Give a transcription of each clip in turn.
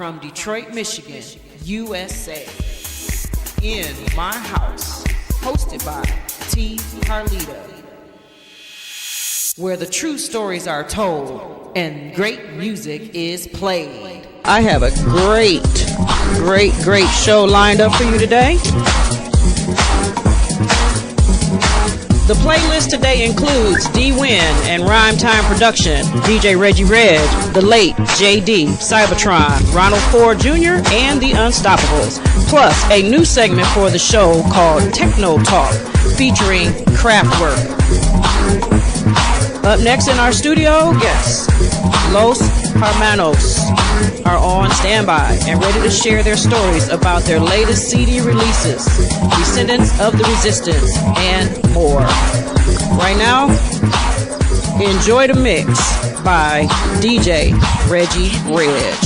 from Detroit, Michigan, USA. In My House, hosted by T. Carlito, where the true stories are told and great music is played. I have a great show lined up for you today. The playlist today includes D-Win and Rhyme Time Production, DJ Reggie, the late JD, Cybotron, Ronald Ford Jr., and the Unstoppables, plus a new segment for the show called Techno Talk, featuring Kraftwerk. Up next in our studio, yes, Los Hermanos are on standby and ready to share their stories about their latest CD releases, Descendants of the Resistance, and more. Right now, enjoy the mix by DJ Reggie Reg.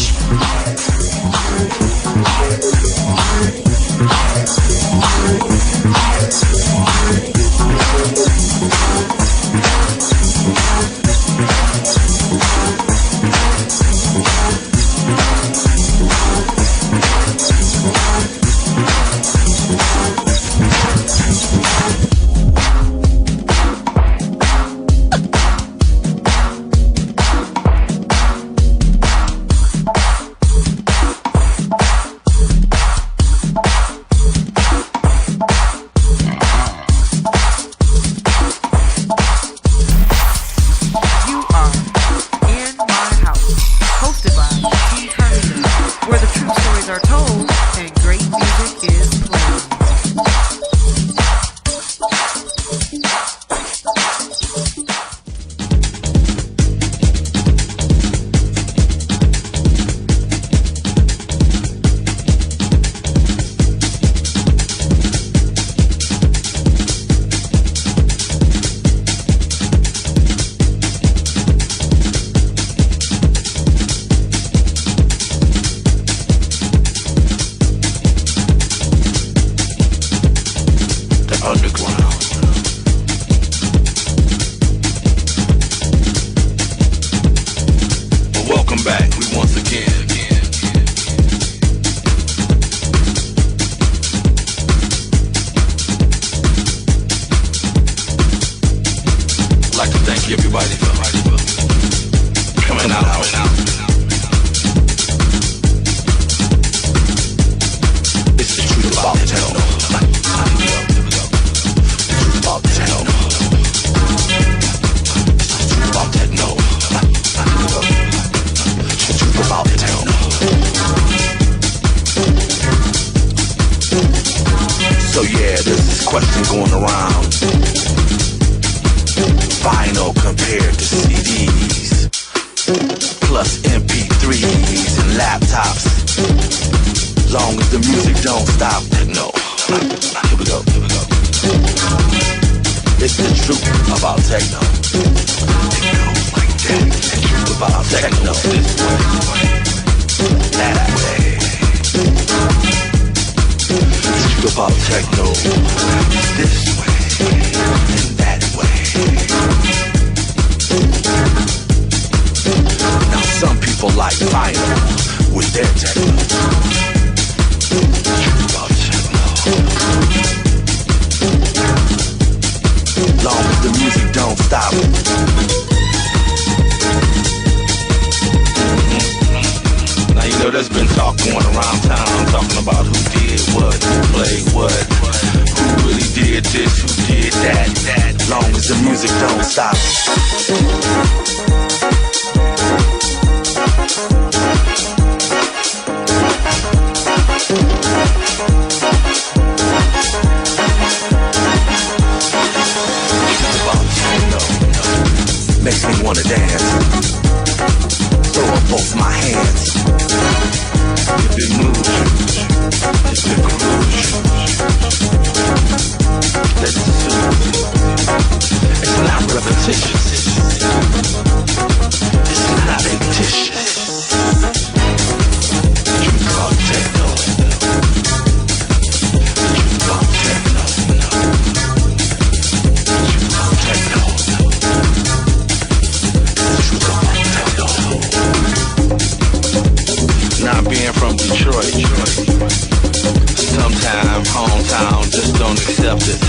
time, hometown just don't accept it.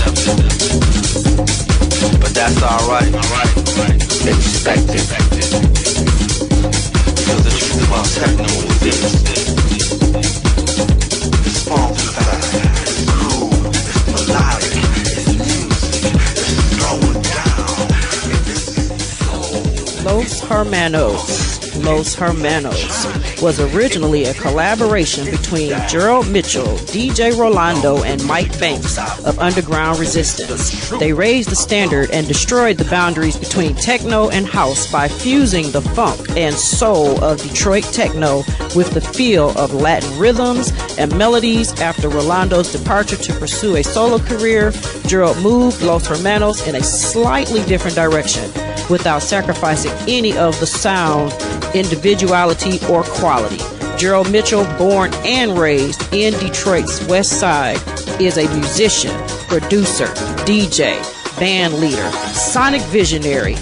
But that's alright. Expect it. Because the truth about techno is this. It's funky, it's cool, it's melodic, it's music, it's throwing down. Los Hermanos was originally a collaboration between Gerald Mitchell, DJ Rolando, and Mike Banks of Underground Resistance. They raised the standard and destroyed the boundaries between techno and house by fusing the funk and soul of Detroit techno with the feel of Latin rhythms and melodies. After Rolando's departure to pursue a solo career, Gerald moved Los Hermanos in a slightly different direction without sacrificing any of the sound, individuality, or quality. Gerald Mitchell, born and raised in Detroit's West Side, is a musician, producer, DJ, band leader, sonic visionary,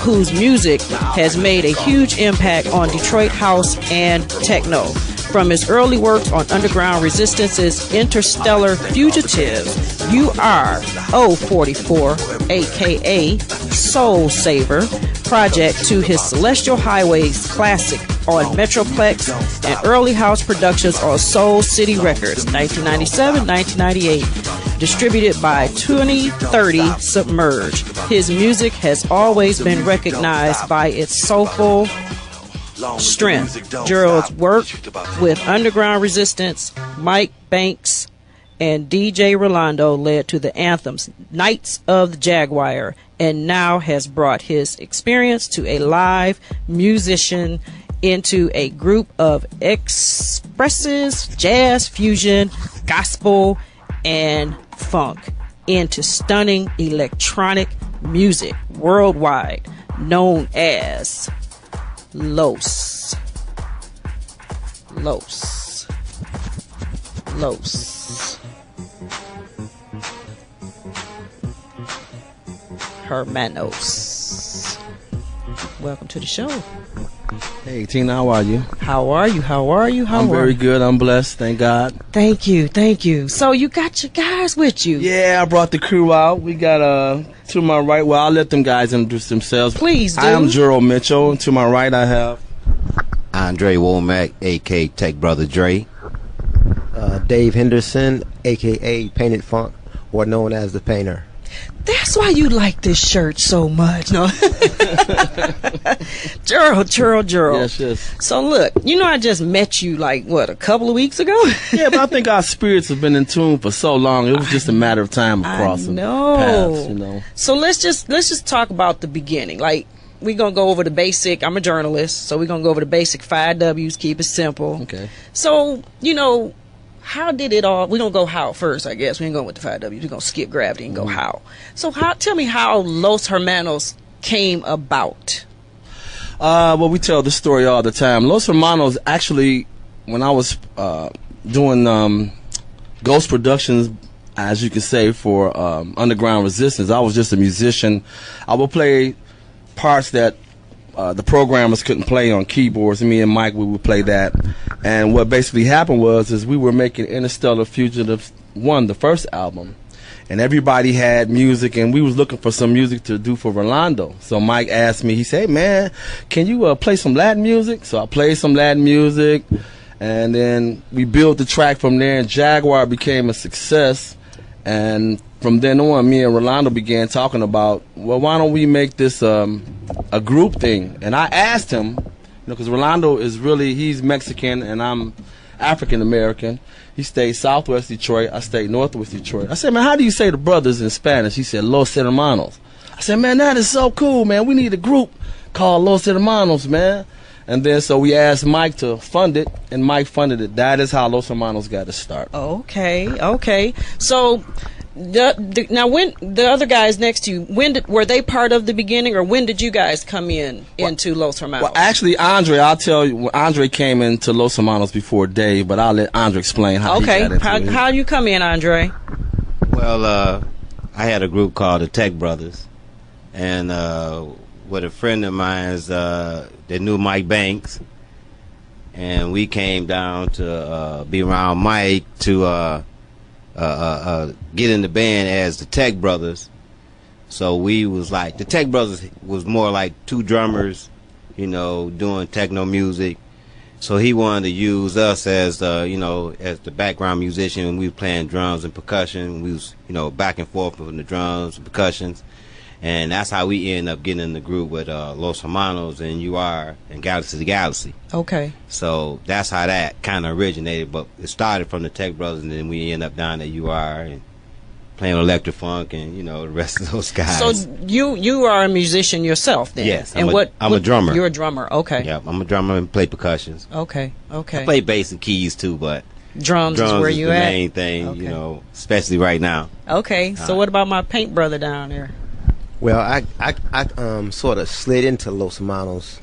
whose music has made a huge impact on Detroit house and techno. From his early works on Underground Resistance's Interstellar Fugitives, UR-044, aka Soul Saver, project to his Celestial Highways classic on Metroplex and early house productions on Soul City Records, 1997-1998, distributed by 2030 Submerge. His music has always been recognized by its soulful strength. Gerald's work with Underground Resistance, Mike Banks, and DJ Rolando led to the anthems Knights of the Jaguar, and now has brought his experience to a live musician into a group of expresses, jazz, fusion, gospel, and funk into stunning electronic music worldwide, known as Los Hermanos. Welcome to the show. Hey Tina, how are you? How are you? I'm very good. I'm blessed. Thank God. Thank you. So you got your guys with you? Yeah, I brought the crew out. We got to my right. Well, I'll let them guys introduce themselves. Please do. I am Gerald Mitchell. To my right, I have Andre Womack, a.k.a. Tech Brother Dre. Dave Henderson, a.k.a. Painted Funk, or known as the Painter. That's why you like this shirt so much. No. Gerald. Yes. So look, I just met you a couple of weeks ago? Yeah, but I think our spirits have been in tune for so long. It was just a matter of time of crossing paths, So let's just talk about the beginning. We're going to go over the basic. I'm a journalist, so we're going to go over the basic 5 W's, keep it simple. Okay. So, how did it all? We're going to go how first, I guess. We ain't going with the 5 W's. We're going to skip gravity and go how. So tell me how Los Hermanos came about. Well, we tell this story all the time. Los Hermanos, actually, when I was doing Ghost Productions, as you can say, for Underground Resistance, I was just a musician. I would play parts that the programmers couldn't play on keyboards, and me and Mike, we would play that. And what basically happened was we were making Interstellar Fugitive 1, the first album, and everybody had music, and we was looking for some music to do for Rolando. So Mike asked me, he said, "Hey man, can you play some Latin music?" So I played some Latin music, and then we built the track from there, and Jaguar became a success. And from then on, me and Rolando began talking about, well, why don't we make this a group thing? And I asked him, because Rolando he's Mexican and I'm African American. He stayed Southwest Detroit. I stayed Northwest Detroit. I said, man, how do you say the brothers in Spanish? He said, Los Hermanos. I said, man, that is so cool, man. We need a group called Los Hermanos, man. And then so we asked Mike to fund it, and Mike funded it. That is how Los Hermanos got to start. Okay. So now, when the other guys next to you, were they part of the beginning, or when did you guys come into Los Hermanos? Well, actually, Andre, I'll tell you, Andre came into Los Hermanos before Dave, but I'll let Andre explain how he got into it. How you come in, Andre? Well, I had a group called the Tech Brothers, and with a friend of mine that knew Mike Banks, and we came down to be around Mike to get in the band as the Tech Brothers. So we was like, the Tech Brothers was more like two drummers, you know, doing techno music. So he wanted to use us as, you know, as the background musician, and we were playing drums and percussion. We was, you know, back and forth with the drums and percussions. And that's how we ended up getting in the group with Los Hermanos and UR and Galaxy to Galaxy. Okay. So that's how that kind of originated. But it started from the Tech Brothers, and then we ended up down at UR and playing electric funk and, you know, the rest of those guys. So you are a musician yourself then? Yes. I'm a drummer. You're a drummer. Okay. Yeah, I'm a drummer and play percussions. Okay. I play bass and keys too, but drums is where you the at? main thing, Okay. you know, especially right now. Okay. So what about my paint brother down there? Well, I sort of slid into Los Hermanos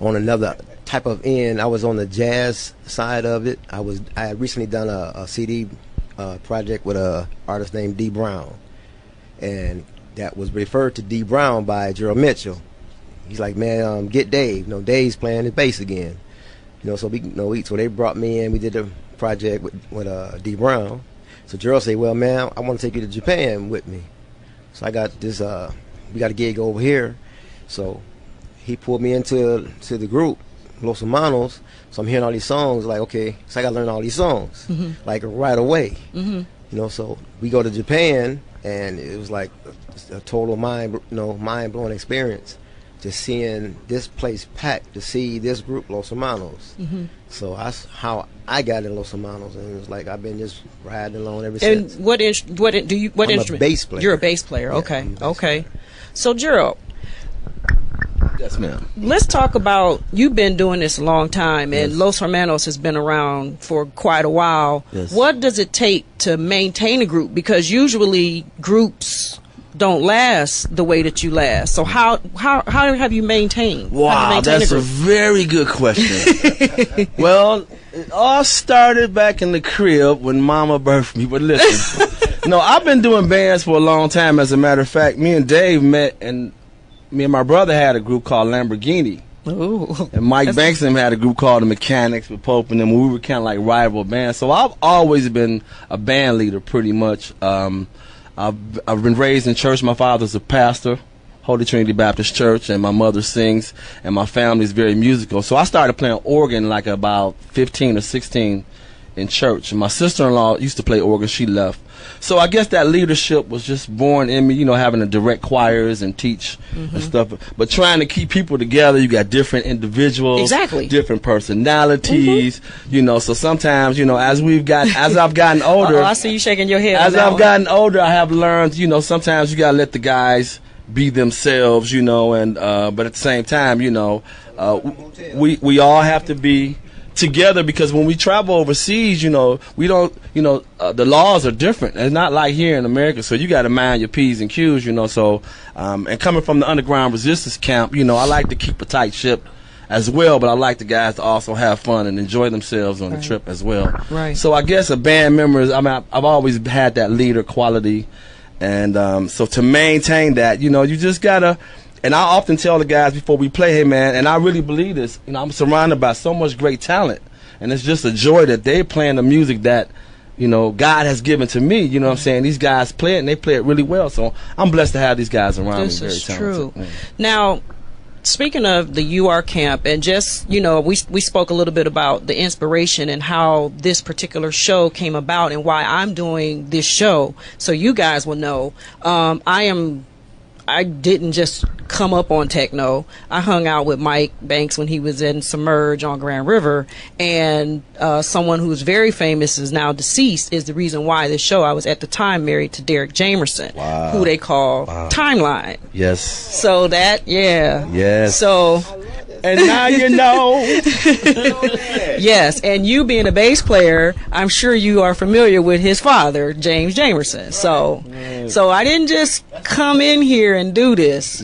on another type of end. I was on the jazz side of it. I had recently done a CD project with a artist named D Brown, and that was referred to D Brown by Gerald Mitchell. He's like, man, get Dave. You know, Dave's playing the bass again. You know, so so they brought me in. We did a project with D Brown. So Gerald said, well, man, I want to take you to Japan with me. So I got this. We got a gig over here. So he pulled me into the group, Los Hermanos. So I'm hearing all these songs. Like, okay, so I got to learn all these songs, like right away. Mm-hmm. You know, so we go to Japan, and it was like a total mind blowing experience. Just seeing this place packed to see this group, Los Hermanos. Mm-hmm. So that's how I got in Los Hermanos, and it was like I've been just riding along ever since. And what instrument? I'm a bass player. You're a bass player. Yeah, Okay. I'm a bass Okay. So Gerald, Yes, ma'am. let's talk about, you've been doing this a long time, and Yes. Los Hermanos has been around for quite a while. Yes. What does it take to maintain a group? Because usually groups don't last the way that you last. So how have you maintained? How Wow, do you maintain that's a group? very good question. Well, it all started back in the crib when Mama birthed me. But listen, no, I've been doing bands for a long time. As a matter of fact, me and Dave met, and me and my brother had a group called Lamborghini. Ooh. And Mike Banks and them had a group called the Mechanics with Pope and them. We were kind of like rival bands. So I've always been a band leader, pretty much. I've been raised in church. My father's a pastor, Holy Trinity Baptist Church, and my mother sings, and my family's very musical. So I started playing organ like about 15 or 16 in church. And my sister-in-law used to play organ. She left. So I guess that leadership was just born in me, you know, having to direct choirs and teach and stuff. But trying to keep people together, you got different individuals, Exactly. different personalities, you know. So sometimes, you know, as I've gotten older, I see you shaking your head. as on that I've one. gotten older, I have learned, you know, sometimes you gotta let the guys be themselves, you know, and but at the same time, you know, we all have to be together, because when we travel overseas, you know, we don't, you know, the laws are different. It's not like here in America, so you got to mind your P's and Q's, you know. So, and coming from the underground resistance camp, you know, I like to keep a tight ship as well, but I like the guys to also have fun and enjoy themselves on the trip as well. Right. So I guess a band member is, I mean, I've always had that leader quality, and so to maintain that, you know, you just gotta. And I often tell the guys before we play, hey man, and I really believe this, you know, I'm surrounded by so much great talent, and it's just a joy that they're playing the music that, you know, God has given to me. You know what I'm saying? These guys play it, and they play it really well. So I'm blessed to have these guys around This me. Very is talented. true. Yeah. Now, speaking of the UR camp, and just, you know, we spoke a little bit about the inspiration and how this particular show came about and why I'm doing this show, so you guys will know. I didn't just come up on techno. I hung out with Mike Banks when he was in Submerge on Grand River, and someone who's very famous, is now deceased, is the reason why this show. I was at the time married to Derek Jamerson, Wow. who they call Timeline. Yes. So that, yeah. Yes. So, And now you know. yes, and you being a bass player, I'm sure you are familiar with his father, James Jamerson. So I didn't just come in here and do this.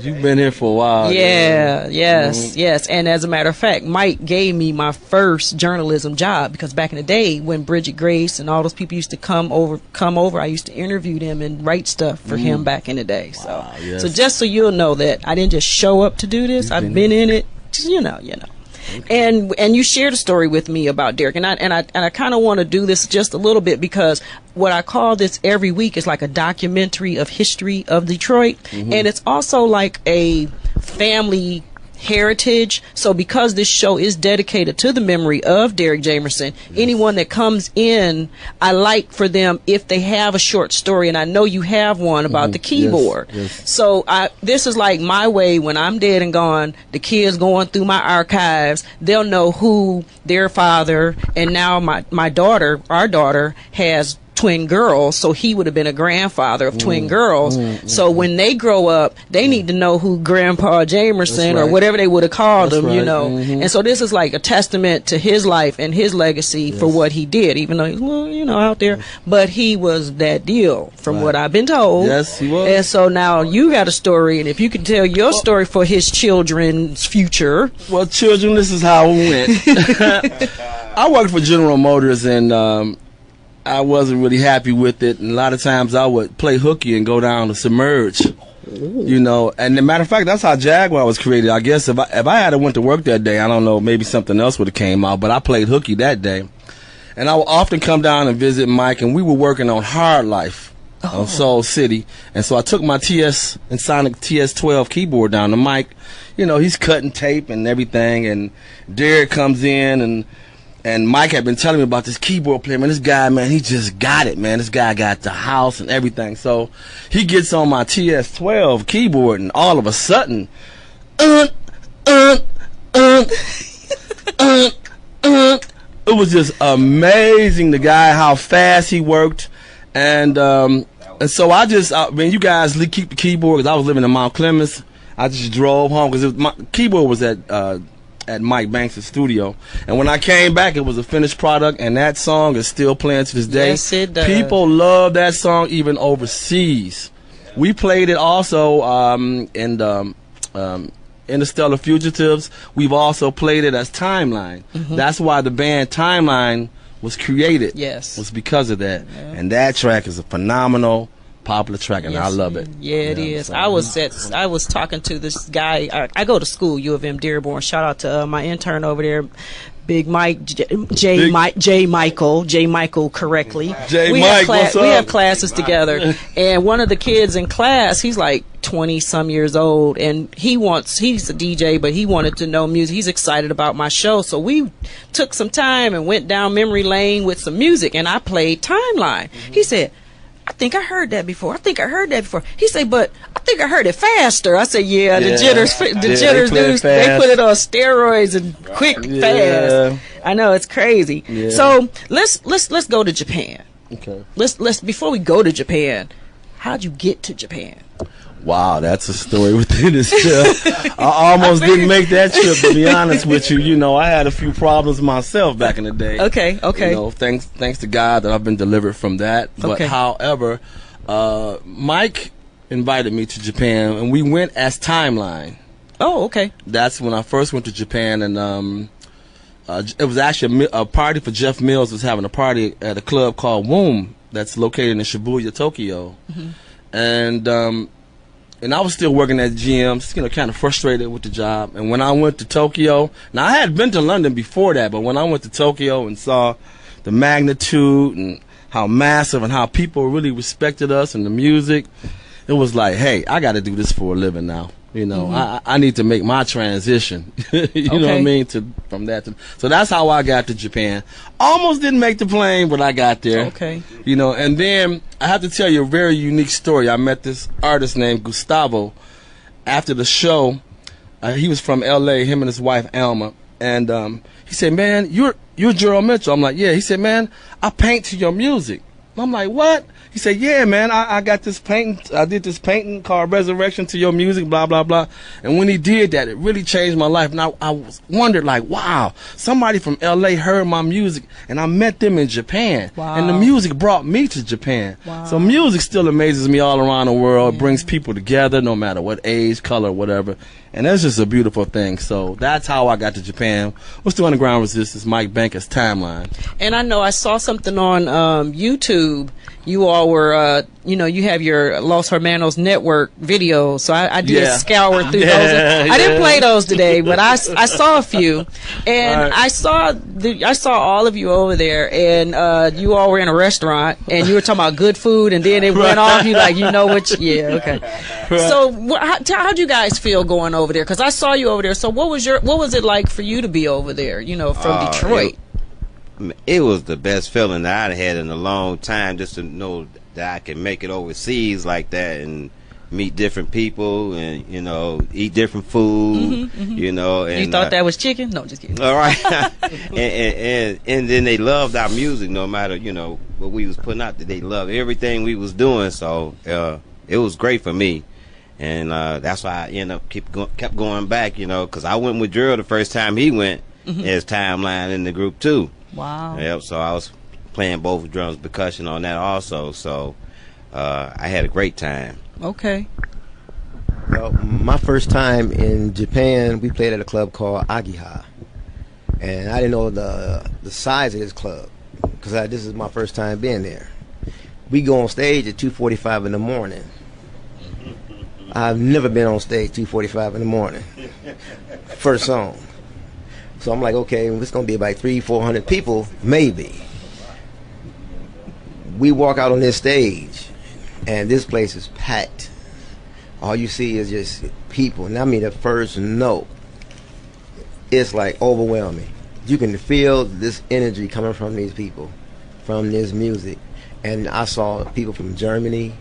You've been here for a while. Yeah, yes. And as a matter of fact, Mike gave me my first journalism job, because back in the day when Bridget Grace and all those people used to come over, I used to interview them and write stuff for him back in the day. So, Wow, yes. so just so you'll know that I didn't just show up to do this. I've been in it, you know. And you shared a story with me about Derek, and I kind of want to do this just a little bit, because what I call this every week is like a documentary of history of Detroit, and it's also like a family heritage. So because this show is dedicated to the memory of Derek Jamerson, anyone that comes in, I like for them, if they have a short story, and I know you have one about the keyboard. Yes. So this is like my way, when I'm dead and gone, the kids going through my archives, they'll know who their father, and now my daughter, our daughter, has twin girls, so he would have been a grandfather of twin girls. So when they grow up, they need to know who Grandpa Jamerson or whatever they would have called him, you know. And so this is like a testament to his life and his legacy for what he did, even though he's, you know, out there. But he was that deal, from what I've been told. Yes, he was. And so now you got a story, and if you can tell your story for his children's future. Well, children, this is how it went. I worked for General Motors, and I wasn't really happy with it, and a lot of times I would play hooky and go down to submerge, you know. And as a matter of fact, that's how Jaguar was created. I guess if I had went to work that day, I don't know, maybe something else would have came out, but I played hooky that day. And I would often come down and visit Mike, and we were working on Hard Life on Soul City. And so I took my TS and Sonic TS12 keyboard down to Mike. You know, he's cutting tape and everything, and Derek comes in, and Mike had been telling me about this keyboard player, man. This guy, man, he just got it, man. This guy got the house and everything. So he gets on my TS12 keyboard, and all of a sudden, it was just amazing, the guy, how fast he worked. And so when you guys keep the keyboard, because I was living in Mount Clemens, I just drove home, because my keyboard was at Mike Banks' studio, and when I came back, it was a finished product, and that song is still playing to this day. Yes, it does. People love that song even overseas. We played it also in Interstellar Fugitives. We've also played it as Timeline. That's why the band Timeline was created. Yes, was because of that. And that track is a phenomenal, popular track, and I love it. Yeah, it is. So I was talking to this guy. I go to school, U of M Dearborn. Shout out to my intern over there, Big Mike, J Michael correctly. J Mike, what's up? We have classes together, and one of the kids in class, he's like 20 some years old, and he's a DJ, but he wanted to know music. He's excited about my show, so we took some time and went down memory lane with some music, and I played Timeline. He said, I think I heard that before. He said, but I think I heard it faster. I said, yeah, the jitters dudes, they put it on steroids and quick, fast. I know, it's crazy. Yeah. So let's go to Japan. Okay. Let's before we go to Japan, how'd you get to Japan? Wow, that's a story within itself. I almost didn't make that trip, to be honest with you. You know, I had a few problems myself back in the day. Okay. You know, thanks to God that I've been delivered from that. But however, Mike invited me to Japan, and we went as Timeline. Oh, okay. That's when I first went to Japan, and it was actually a party for Jeff Mills was having a party at a club called Womb that's located in Shibuya, Tokyo. And I was still working at GM, just, you know, kind of frustrated with the job. And when I went to Tokyo, now I had been to London before that, but when I went to Tokyo and saw the magnitude and how massive and how people really respected us and the music, it was like, hey, I got to do this for a living now. You know, I need to make my transition. You know what I mean? From that to, so that's how I got to Japan. Almost didn't make the plane, but I got there. Okay. You know, and then I have to tell you a very unique story. I met this artist named Gustavo after the show. He was from L.A., him and his wife, Alma. And he said, man, you're Gerald Mitchell. I'm like, yeah. He said, man, I paint to your music. I'm like, what? He said, yeah, man, I got this painting. I did this painting called Resurrection to Your Music, blah, blah, blah. And when he did that, it really changed my life. And I wondered, like, wow, somebody from L.A. heard my music, and I met them in Japan. Wow. And the music brought me to Japan. Wow. So music still amazes me all around the world. It brings people together, no matter what age, color, whatever. And that's just a beautiful thing. So that's how I got to Japan. What's the Underground Resistance? Mike Banker's Timeline. And I know I saw something on YouTube. you all were, you have your Los Hermanos network videos. So I did scour through those. I didn't play those today, but I saw a few, and I saw all of you over there, and you all were in a restaurant, and you were talking about good food, and then it went off. You like, okay. So how'd you guys feel going over there? Because I saw you over there. So what was it like for you to be over there? From Detroit. It was the best feeling that I'd had in a long time, just to know that I can make it overseas like that and meet different people and eat different food. And you thought that was chicken? No, just kidding. All right. and then they loved our music, no matter what we was putting out. They loved everything we was doing. So it was great for me, and that's why I ended up kept going back. Because I went with Gerald the first time he went. His timeline in the group too. Wow. Yep. So I was playing both drums, percussion on that also. So I had a great time. Okay. Well, my first time in Japan, we played at a club called Agiha, and I didn't know the size of this club because this is my first time being there. We go on stage at 2:45 in the morning. I've never been on stage 2:45 in the morning. First song. So I'm like, okay, it's going to be about 300-400 people, maybe. We walk out on this stage, and this place is packed. All you see is just people. And I mean, the first note, it's like overwhelming. You can feel this energy coming from these people, from this music. And I saw people from Germany.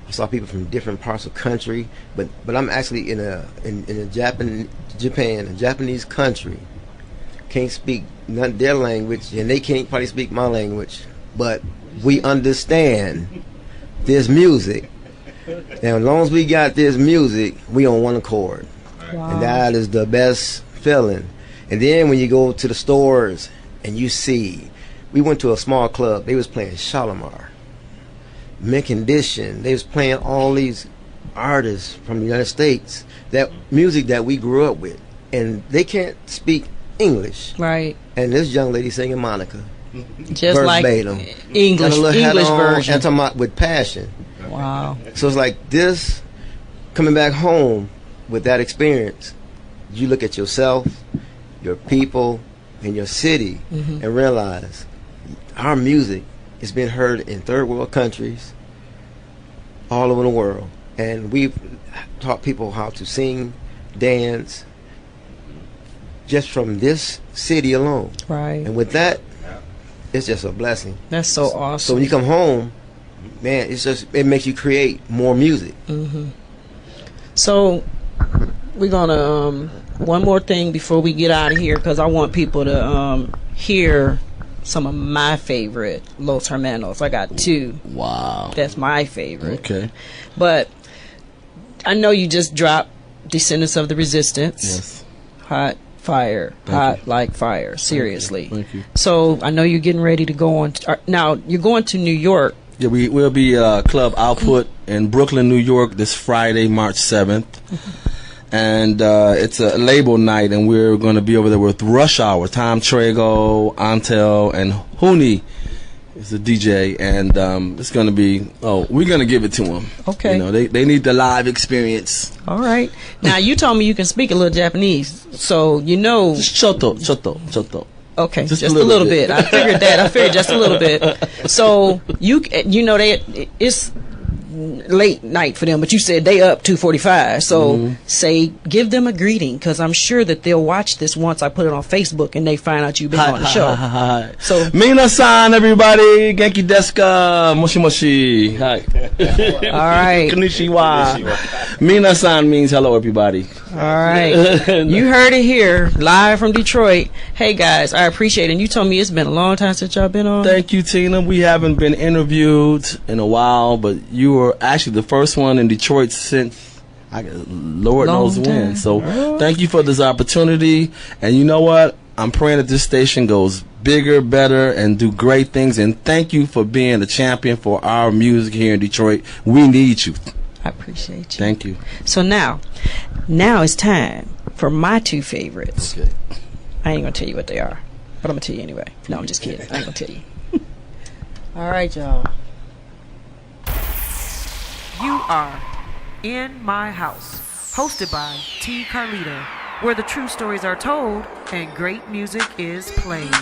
I saw people from different parts of country. But I'm actually in Japan, a Japanese country. Can't speak their language, and they can't probably speak my language, but we understand this music, and as long as we got this music, we on one accord. Wow. And that is the best feeling. And then when you go to the stores and you see, we went to a small club, they was playing Shalimar, Mint Condition, they was playing all these artists from the United States, that music that we grew up with, and they can't speak English, right? And this young lady singing Monica, just verbatim. Like English version, and talking about with passion. Wow! So it's like this, coming back home with that experience. You look at yourself, your people, and your city, and realize our music is being heard in third world countries, all over the world, and we've taught people how to sing, dance. Just from this city alone, right? And with that, it's just a blessing. That's so awesome. So when you come home, man, it makes you create more music. So we're gonna one more thing before we get out of here, because I want people to hear some of my favorite Los Hermanos. I got two. Wow, that's my favorite. Okay, but I know you just dropped Descendants of the Resistance. Yes. Hot fire. Thank Hot you. like fire. Seriously. Thank you. So I know you're getting ready to go on. Now you're going to New York. Yeah, we'll be Club Output in Brooklyn, New York this Friday, March 7th. And it's a label night, and we're going to be over there with Rush Hour, Tom Trago, Antel, and Hooney is the DJ. And it's going to be, we're going to give it to them. Okay. They need the live experience. All right. Now, you told me you can speak a little Japanese, so Just choto. Okay, just a little bit. I figured that. I figured just a little bit. So, it's late night for them, but you said they up 2:45. So give them a greeting, because I'm sure that they'll watch this once I put it on Facebook and they find out you've been on the show. Hi. So Minasan, everybody, Genki desu ka? Moshi moshi. Hi. All right. Konnichiwa. Minasan means hello, everybody. All right. You heard it here, live from Detroit. Hey guys, I appreciate it. And you told me it's been a long time since y'all been on. Thank you, Tina. We haven't been interviewed in a while, but you were actually the first one in Detroit since Lord knows when. So thank you for this opportunity. And you know what? I'm praying that this station goes bigger, better, and do great things. And thank you for being a champion for our music here in Detroit. We need you. I appreciate you. Thank you. So now it's time for my two favorites. Okay. I ain't gonna tell you what they are, but I'm gonna tell you anyway. No, I'm just kidding. I ain't gonna tell you. All right, y'all. You are in my house, hosted by T. Carlito, where the true stories are told and great music is played.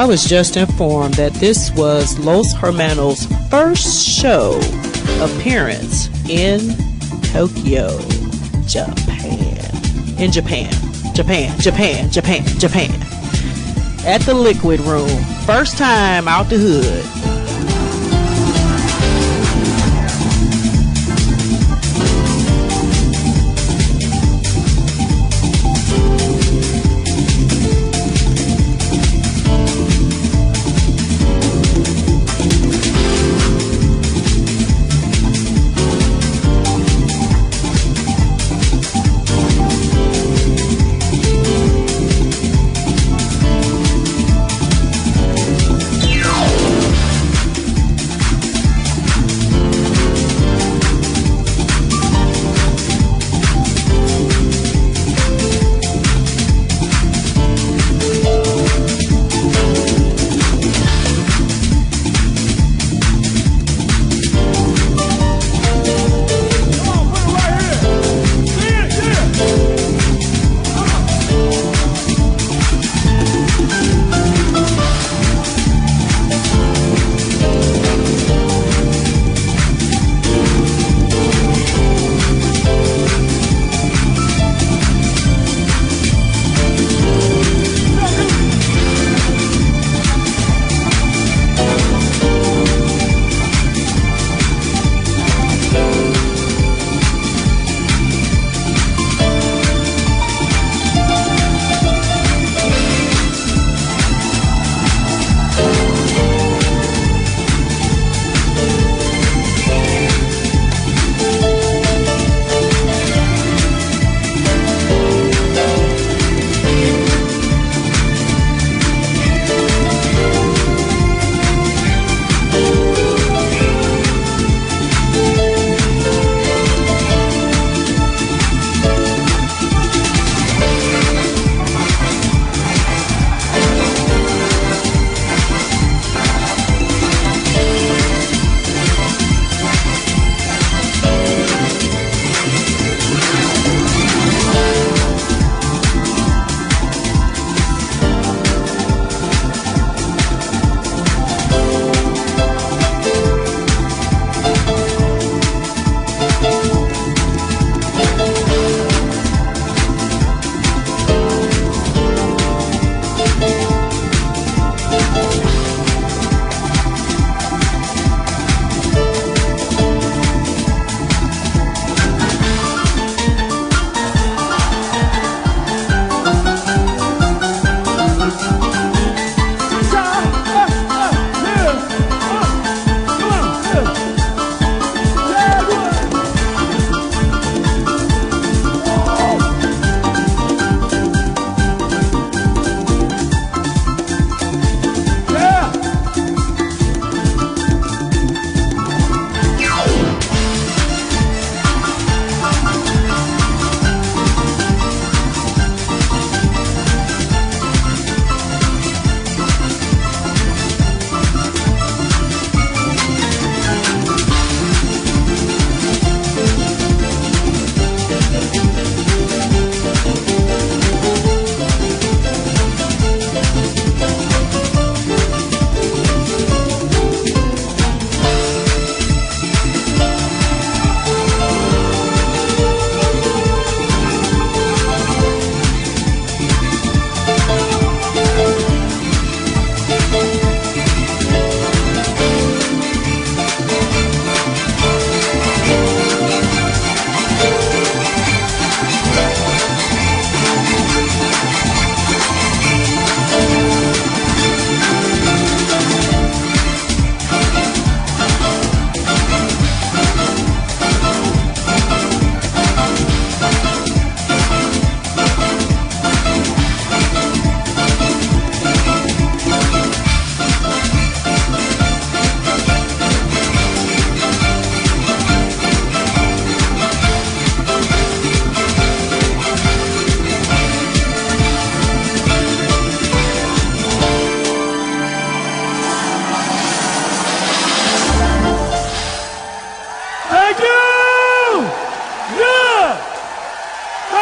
I was just informed that this was Los Hermanos' first show appearance in Tokyo, Japan. In Japan. At the Liquid Room. First time out the hood.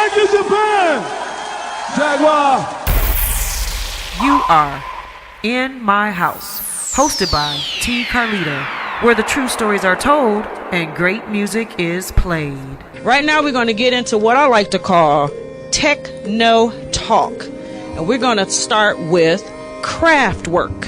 Thank you, Japan. Jaguar. You are In My House, hosted by T. Carlito, where the true stories are told and great music is played. Right now we're going to get into what I like to call Techno Talk. And we're going to start with Kraftwerk.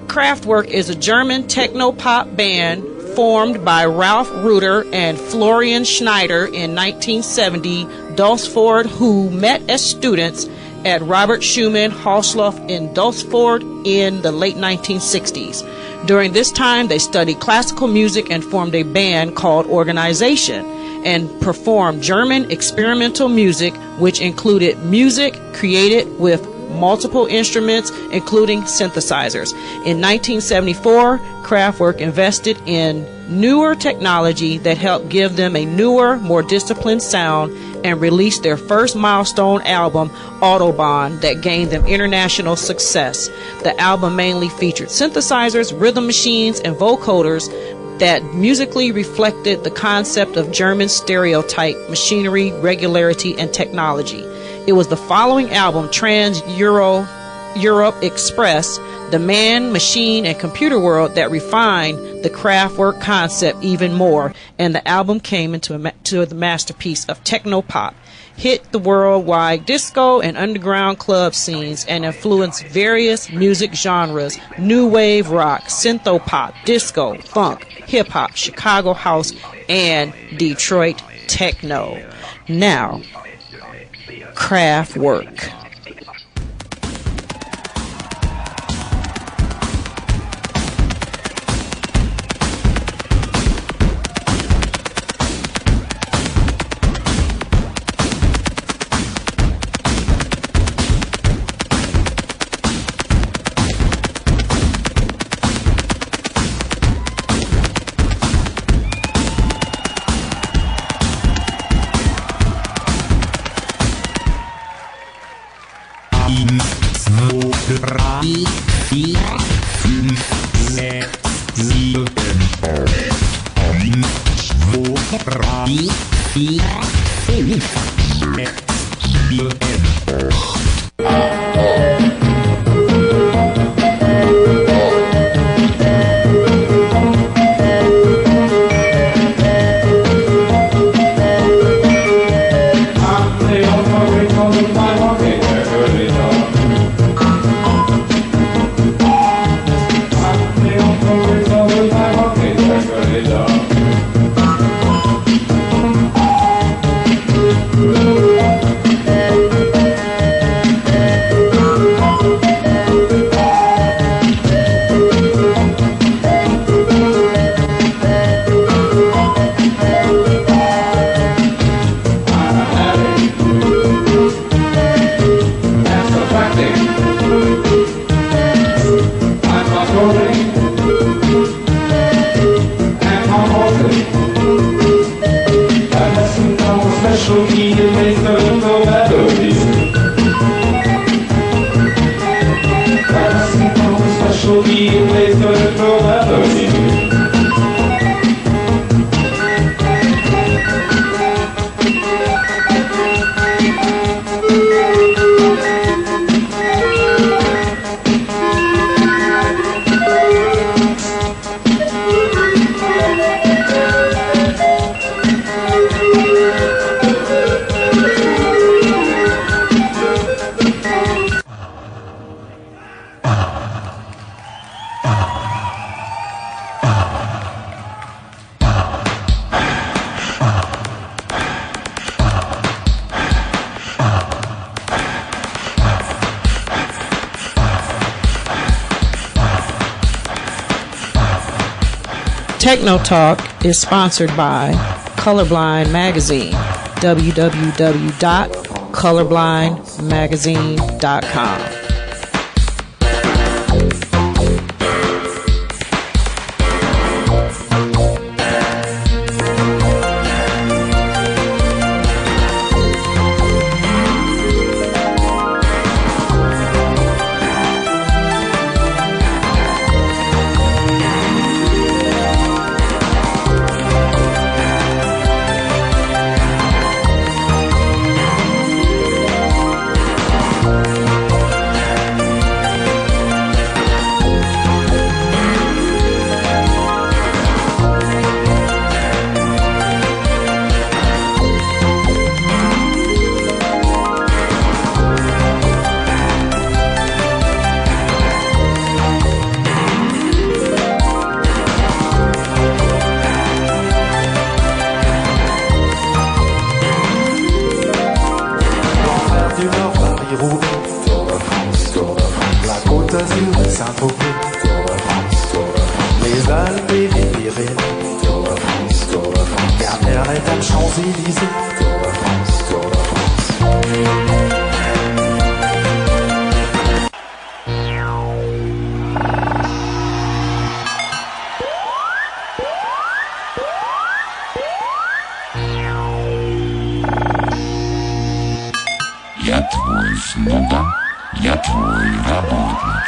Kraftwerk is a German techno-pop band formed by Ralf Reuter and Florian Schneider in 1970, Dulsford, who met as students at Robert Schumann Hausloff in Dulsford in the late 1960s. During this time, they studied classical music and formed a band called Organization and performed German experimental music, which included music created with multiple instruments, including synthesizers. In 1974, Kraftwerk invested in newer technology that helped give them a newer, more disciplined sound and released their first milestone album, Autobahn, that gained them international success. The album mainly featured synthesizers, rhythm machines, and vocoders that musically reflected the concept of German stereotype, machinery, regularity, and technology. It was the following album, Trans-Europe Express, the man, machine, and computer world, that refined the Kraftwerk concept even more, and the album came into the masterpiece of techno-pop, hit the worldwide disco and underground club scenes, and influenced various music genres: new wave rock, syntho-pop, disco, funk, hip-hop, Chicago house, and Detroit techno. Now, Kraftwerk. Techno Talk is sponsored by Colorblind Magazine, www.colorblindmagazine.com. du Nord, Paris, Roubaix, la Côte d'Azur et Saint-Tropez, les Alpes et les Pyrénées, Garnier et Dame, Champs-Élysées. Я твой слуга, я твой работник.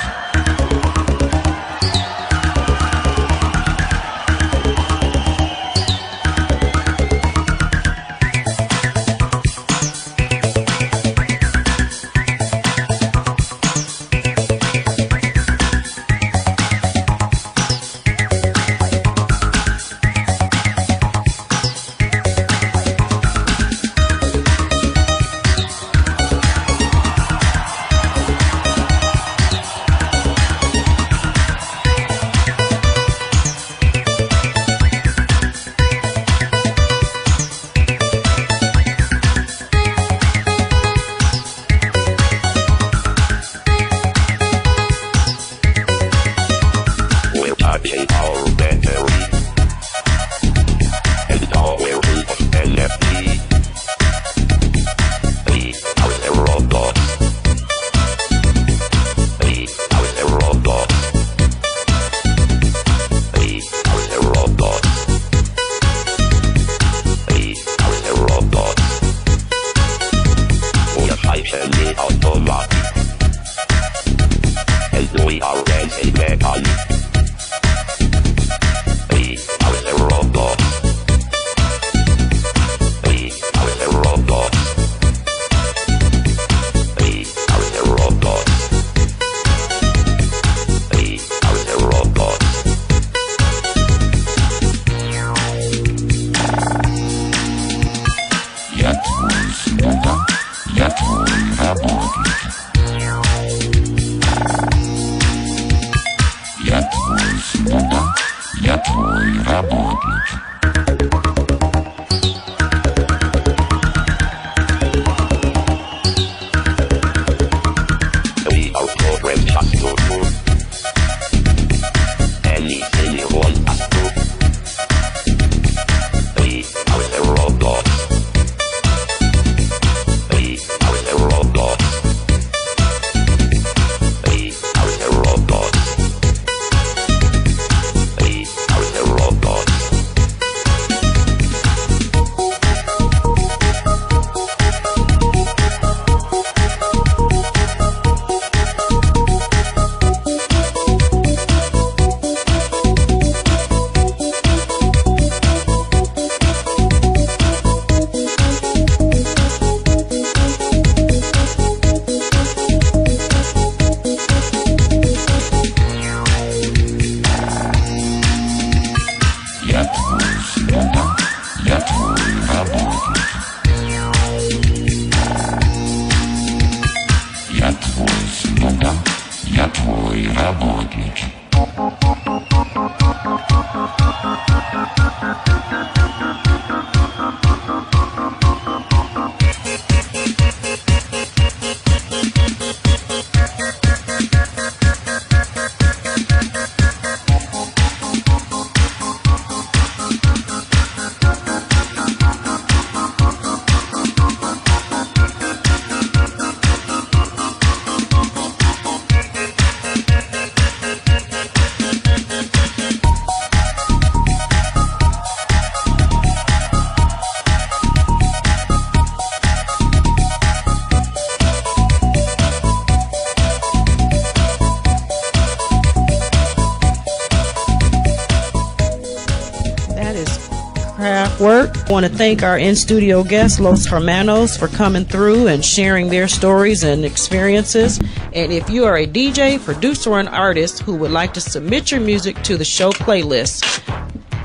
Kraftwerk. I want to thank our in-studio guests, Los Hermanos, for coming through and sharing their stories and experiences. And if you are a DJ, producer, or an artist who would like to submit your music to the show playlist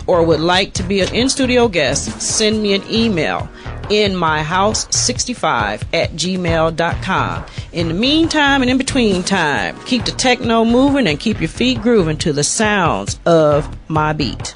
or would like to be an in-studio guest, send me an email, inmyhouse65@gmail.com. In the meantime and in between time, keep the techno moving and keep your feet grooving to the sounds of my beat.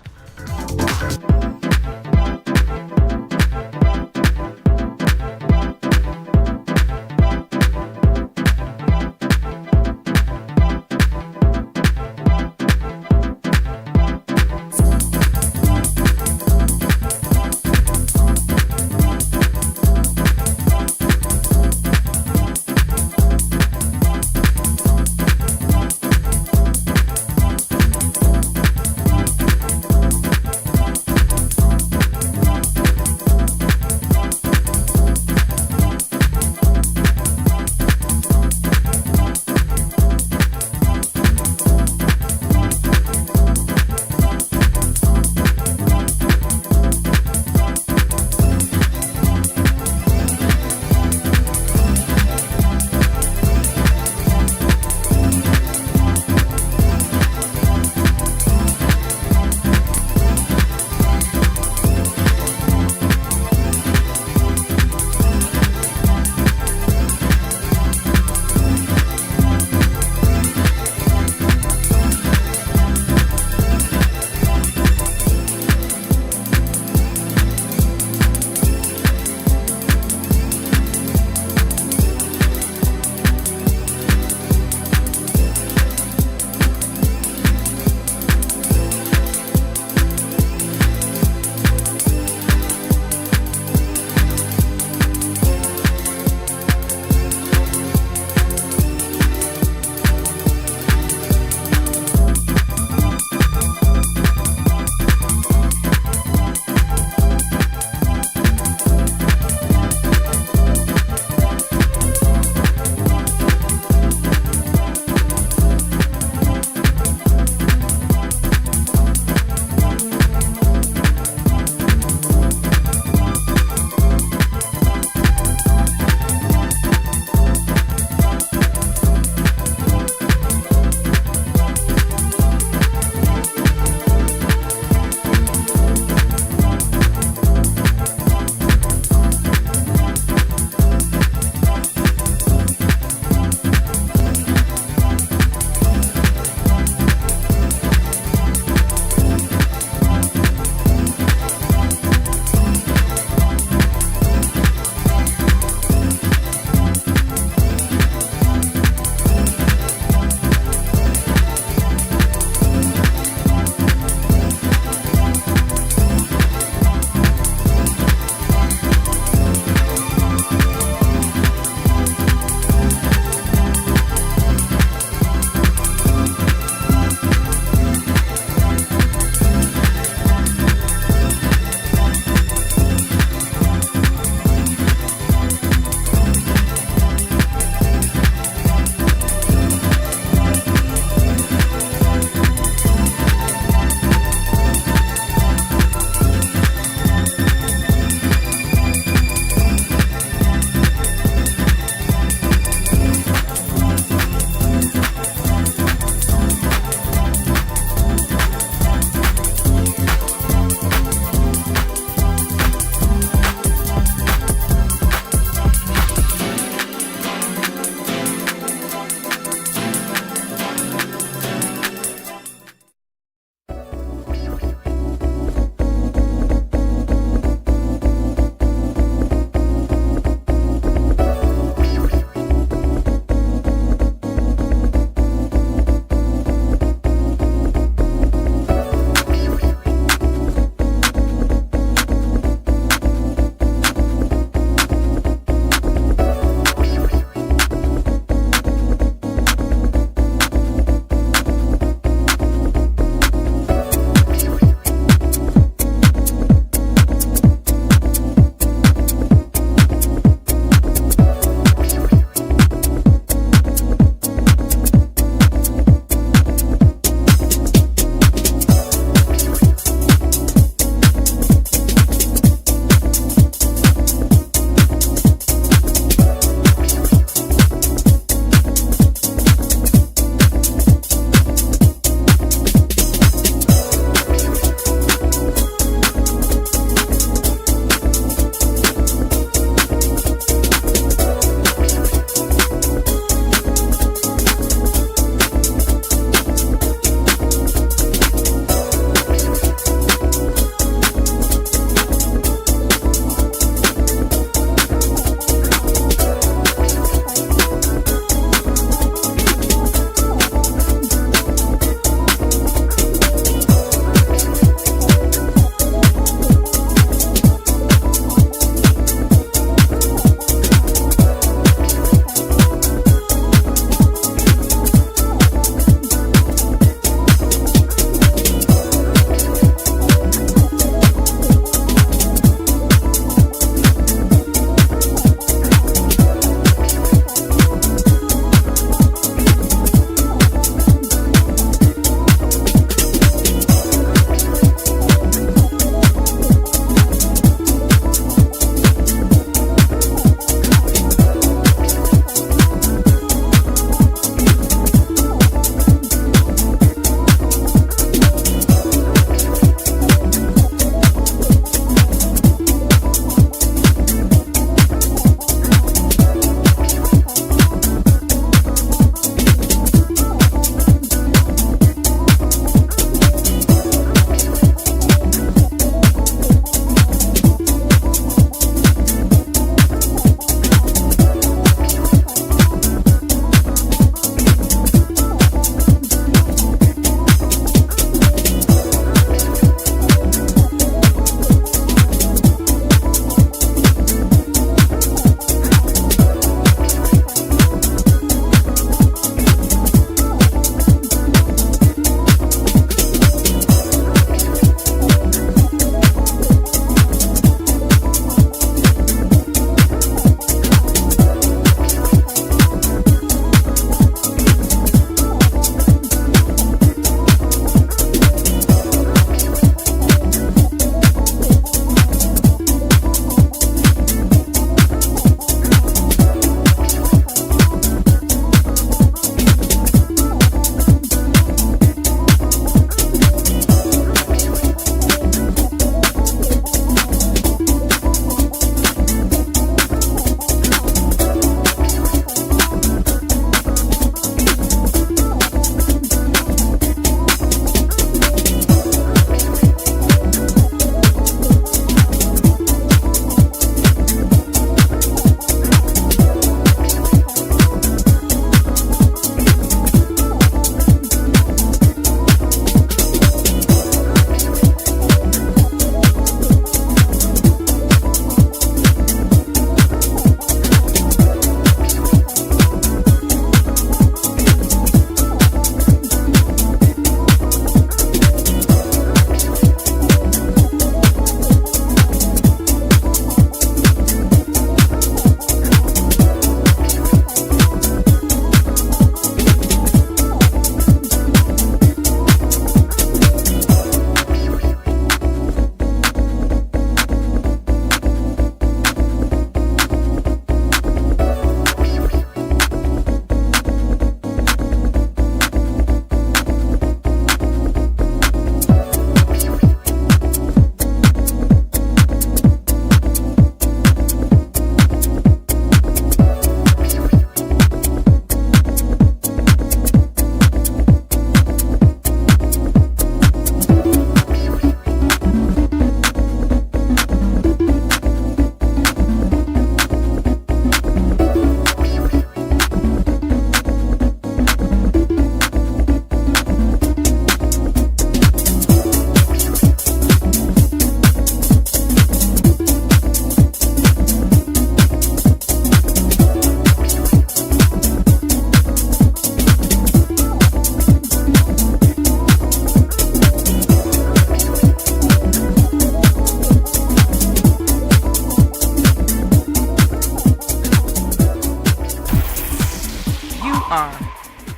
are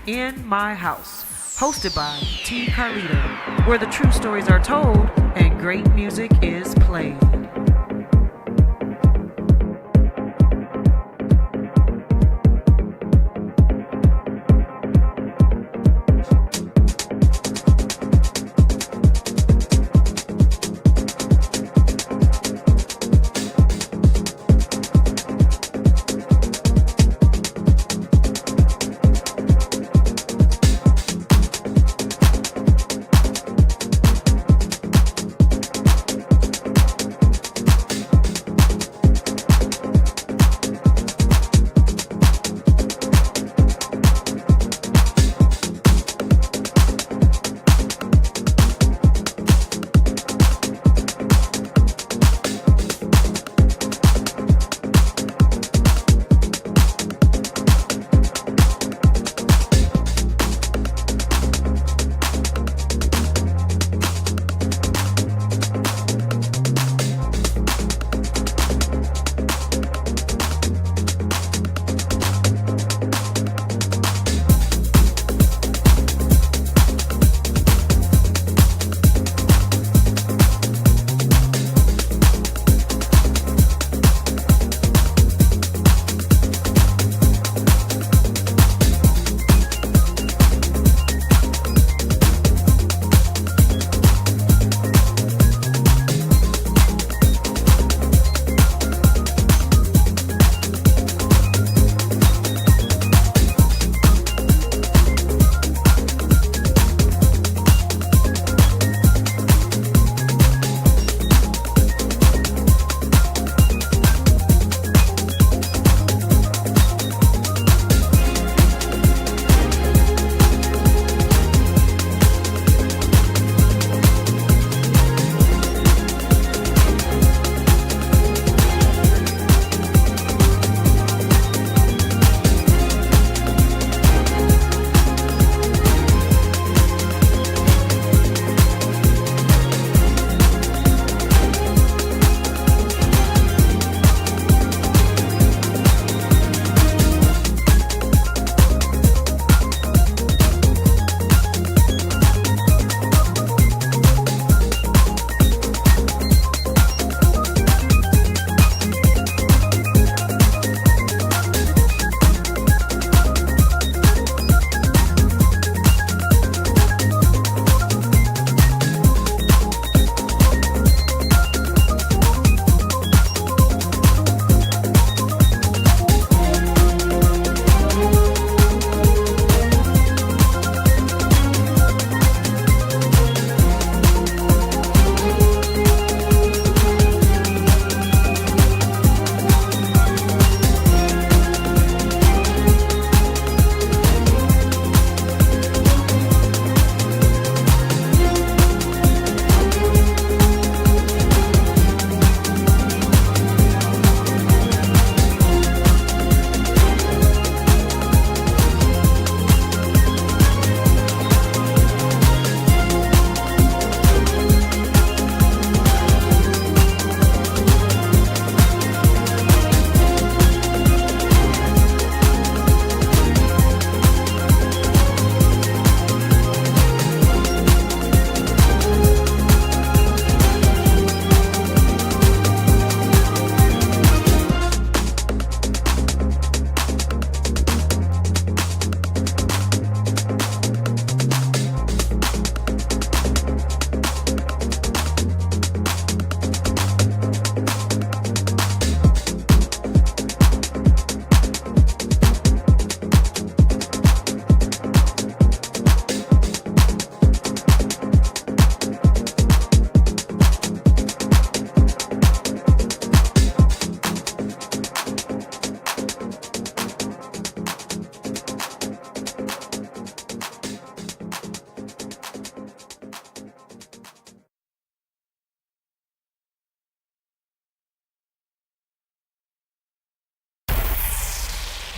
In My House, hosted by T. Carlita, where the true stories are told and great music is played.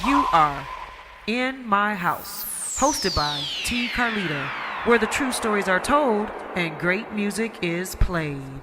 You are In My House, hosted by T. Carlita, where the true stories are told and great music is played.